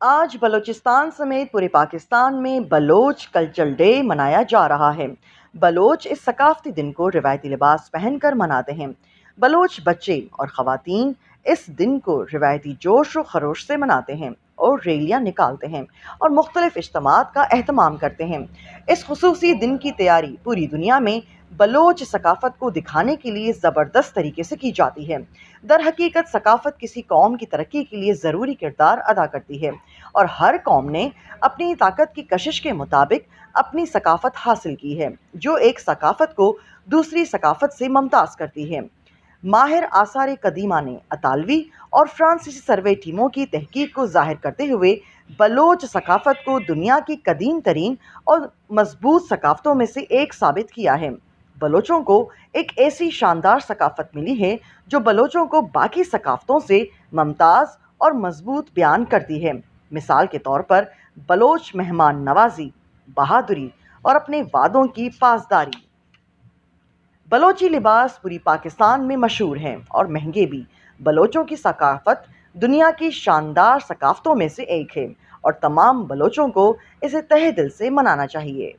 آج بلوچستان سمیت پورے پاکستان میں بلوچ کلچرل ڈے منایا جا رہا ہے۔ بلوچ اس ثقافتی دن کو روایتی لباس پہن کر مناتے ہیں۔ بلوچ بچے اور خواتین اس دن کو روایتی جوش و خروش سے مناتے ہیں اور ریلیاں نکالتے ہیں اور مختلف اجتماعات کا اہتمام کرتے ہیں۔ اس خصوصی دن کی تیاری پوری دنیا میں بلوچ ثقافت کو دکھانے کے لیے زبردست طریقے سے کی جاتی ہے۔ در حقیقت ثقافت کسی قوم کی ترقی کے لیے ضروری کردار ادا کرتی ہے اور ہر قوم نے اپنی طاقت کی کشش کے مطابق اپنی ثقافت حاصل کی ہے، جو ایک ثقافت کو دوسری ثقافت سے ممتاز کرتی ہے۔ ماہر آثار قدیمہ نے اطالوی اور فرانسیسی سروے ٹیموں کی تحقیق کو ظاہر کرتے ہوئے بلوچ ثقافت کو دنیا کی قدیم ترین اور مضبوط ثقافتوں میں سے ایک ثابت کیا ہے۔ بلوچوں کو ایک ایسی شاندار ثقافت ملی ہے جو بلوچوں کو باقی ثقافتوں سے ممتاز اور مضبوط بیان کرتی ہے۔ مثال کے طور پر بلوچ مہمان نوازی، بہادری اور اپنے وعدوں کی پاسداری۔ بلوچی لباس پوری پاکستان میں مشہور ہیں اور مہنگے بھی۔ بلوچوں کی ثقافت دنیا کی شاندار ثقافتوں میں سے ایک ہے اور تمام بلوچوں کو اسے تہہ دل سے منانا چاہیے۔